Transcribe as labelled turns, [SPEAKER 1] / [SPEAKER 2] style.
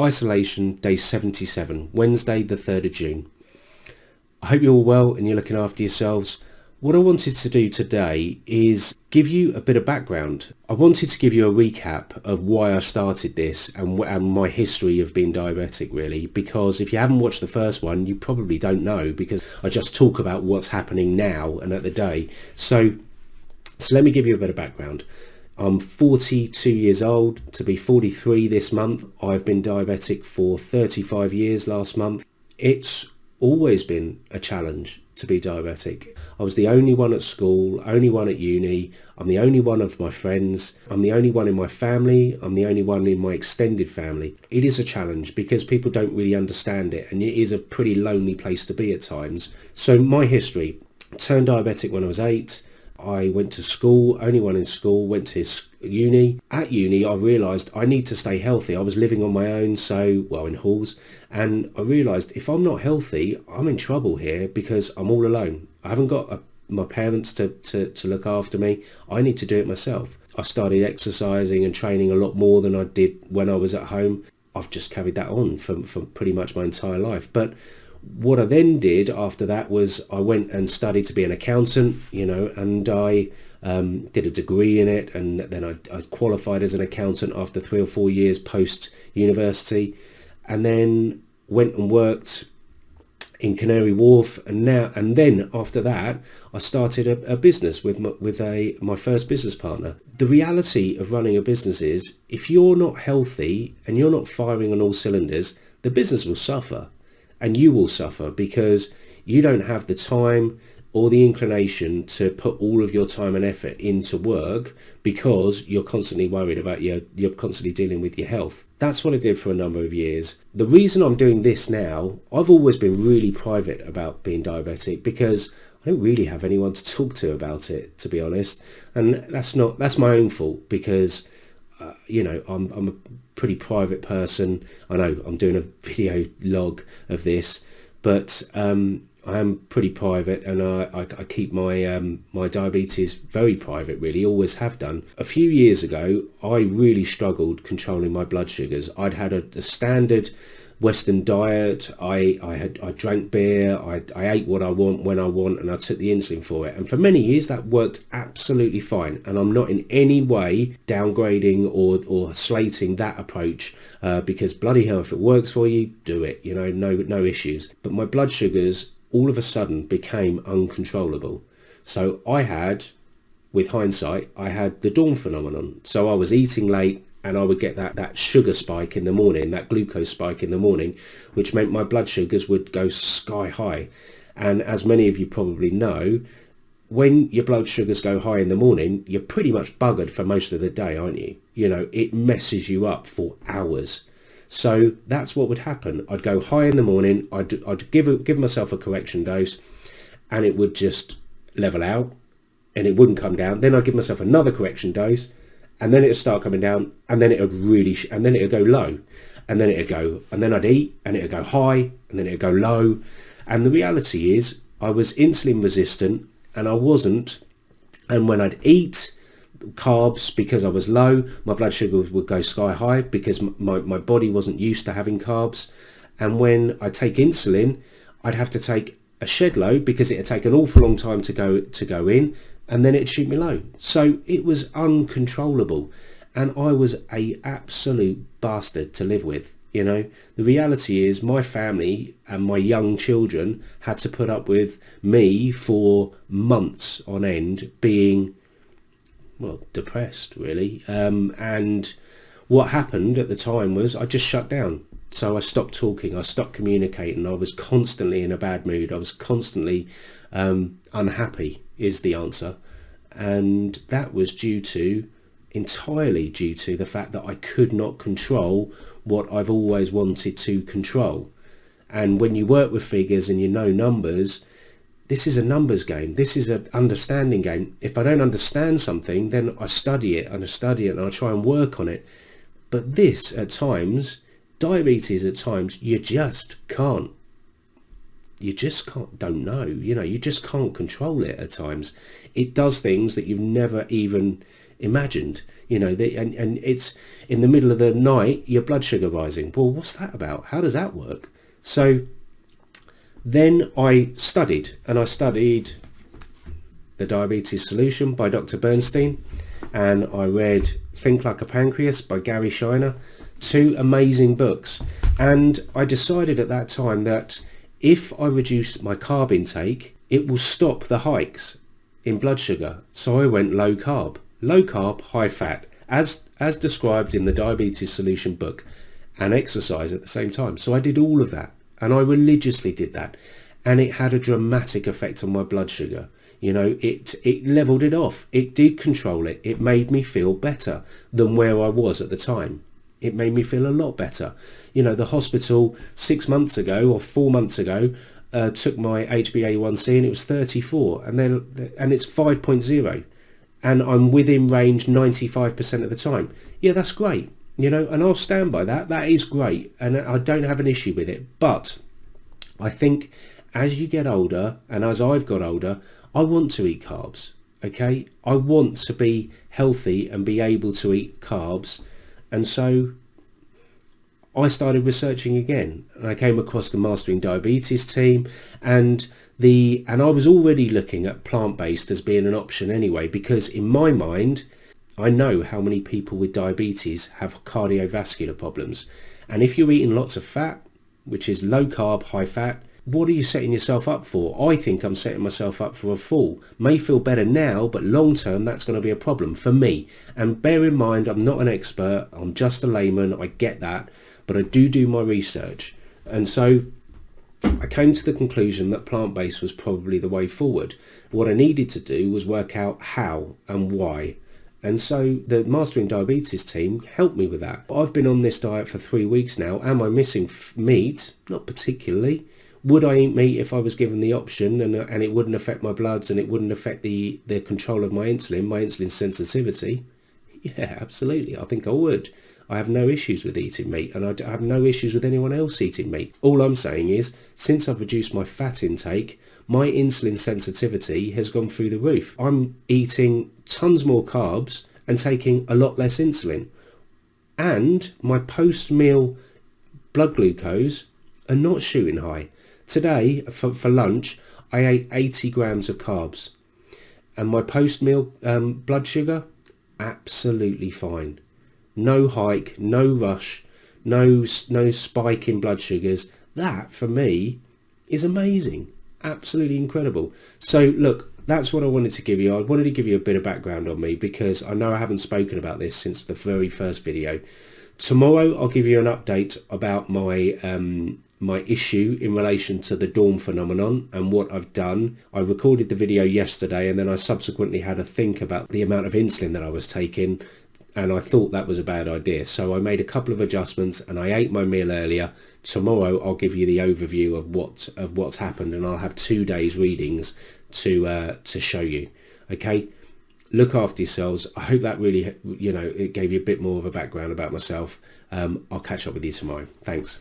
[SPEAKER 1] Isolation day 77, Wednesday the 3rd of June. I hope you're all well and you're looking after yourselves. What I wanted to do today is give you a bit of background. I wanted to give you a recap of why I started this and my history of being diabetic, really, because if you haven't watched the first one, you probably don't know, because I just talk about what's happening now and at the day. So let me give you a bit of background. I'm 42 years old, to be 43 this month. I've been diabetic for 35 years last month. It's always been a challenge to be diabetic. I was the only one at school, only one at uni. I'm the only one of my friends. I'm the only one in my family. I'm the only one in my extended family. It is a challenge because people don't really understand it, and it is a pretty lonely place to be at times. So my history: turned diabetic when I was 8. I went to school, only one in school, went to uni. At uni, I realised I need to stay healthy. I was living on my own, in halls, and I realised if I'm not healthy, I'm in trouble here because I'm all alone. I haven't got my parents to look after me. I need to do it myself. I started exercising and training a lot more than I did when I was at home. I've just carried that on for pretty much my entire life. But what I then did after that was I went and studied to be an accountant, and I did a degree in it, and then I qualified as an accountant after 3 or 4 years post university, and then went and worked in Canary Wharf, and then after that I started a business with my first business partner. The reality of running a business is if you're not healthy and you're not firing on all cylinders, the business will suffer. And you will suffer because you don't have the time or the inclination to put all of your time and effort into work because you're constantly worried about you're constantly dealing with your health. That's what I did for a number of years. The reason I'm doing this now, I've always been really private about being diabetic because I don't really have anyone to talk to about it, to be honest. And that's my own fault because I'm a pretty private person. I know I'm doing a video log of this, but I am pretty private, and I keep my diabetes very private, really, always have done. A few years ago, I really struggled controlling my blood sugars. I'd had a standard Western diet. I drank beer. I ate what I want when I want, and I took the insulin for it. And for many years that worked absolutely fine. And I'm not in any way downgrading or slating that approach because bloody hell, if it works for you, do it. No issues. But my blood sugars all of a sudden became uncontrollable. So with hindsight, I had the dawn phenomenon. So I was eating late, and I would get that sugar spike in the morning, that glucose spike in the morning, which meant my blood sugars would go sky high. And as many of you probably know, when your blood sugars go high in the morning, you're pretty much buggered for most of the day, aren't you? It messes you up for hours. So that's what would happen. I'd go high in the morning, I'd give myself a correction dose, and it would just level out, and it wouldn't come down. Then I'd give myself another correction dose, and then it would start coming down, and then it would and then it would go low, and then I'd eat, and it would go high, and then it would go low. And the reality is I was insulin resistant, and I wasn't. And when I'd eat carbs, because I was low, my blood sugar would go sky high because my body wasn't used to having carbs. And when I take insulin, I'd have to take a shed load because it would take an awful long time to go in, and then it'd shoot me low. So it was uncontrollable, and I was a absolute bastard to live with. The reality is my family and my young children had to put up with me for months on end being, depressed, really. And what happened at the time was I just shut down. So I stopped talking, I stopped communicating. I was constantly in a bad mood. I was constantly unhappy is the answer. And that was entirely due to the fact that I could not control what I've always wanted to control. And when you work with figures and you know numbers, this is a numbers game. This is an understanding game. If I don't understand something, then I study it and I try and work on it. But this, at times, diabetes at times, you just can't. Don't know. You just can't control it at times. It does things that you've never even imagined. And it's in the middle of the night, your blood sugar rising. Well, what's that about? How does that work? So then I studied The Diabetes Solution by Dr. Bernstein, and I read Think Like a Pancreas by Gary Shiner, 2 amazing books. And I decided at that time that if I reduce my carb intake, it will stop the hikes in blood sugar. So I went low carb, high fat, as described in the Diabetes Solution book, and exercise at the same time. So I did all of that, and I religiously did that, and it had a dramatic effect on my blood sugar. It leveled it off. It did control it. It made me feel better than where I was at the time. It made me feel a lot better. The hospital 6 months ago or 4 months ago took my HbA1c and it was 34, and it's 5.0, and I'm within range 95% of the time. Yeah, that's great. And I'll stand by that. That is great, and I don't have an issue with it. But I think as you get older, and as I've got older, I want to eat carbs. Okay, I want to be healthy and be able to eat carbs. And so I started researching again, and I came across the Mastering Diabetes team, and I was already looking at plant-based as being an option anyway, because in my mind, I know how many people with diabetes have cardiovascular problems. And if you're eating lots of fat, which is low carb, high fat, what are you setting yourself up for? I think I'm setting myself up for a fall. May feel better now, but long term, that's going to be a problem for me. And bear in mind, I'm not an expert. I'm just a layman. I get that, but I do my research. And so I came to the conclusion that plant-based was probably the way forward. What I needed to do was work out how and why. And so the Mastering Diabetes team helped me with that. I've been on this diet for 3 weeks now. Am I missing meat? Not particularly. Would I eat meat if I was given the option, and it wouldn't affect my bloods, and it wouldn't affect the control of my insulin sensitivity? Yeah, absolutely. I think I would. I have no issues with eating meat, and I have no issues with anyone else eating meat. All I'm saying is, since I've reduced my fat intake, my insulin sensitivity has gone through the roof. I'm eating tons more carbs and taking a lot less insulin. And my post-meal blood glucose are not shooting high. Today, for lunch, I ate 80 grams of carbs. And my post-meal blood sugar, absolutely fine. No hike, no rush, no spike in blood sugars. That, for me, is amazing. Absolutely incredible. So, look, that's what I wanted to give you. I wanted to give you a bit of background on me, because I know I haven't spoken about this since the very first video. Tomorrow, I'll give you an update about my issue in relation to the dawn phenomenon and what I've done. I recorded the video yesterday, and then I subsequently had a think about the amount of insulin that I was taking, and I thought that was a bad idea. So I made a couple of adjustments, and I ate my meal earlier. Tomorrow I'll give you the overview of what's happened, and I'll have 2 days readings to show you. Okay, look after yourselves. I hope that really, it gave you a bit more of a background about myself. I'll catch up with you tomorrow. Thanks.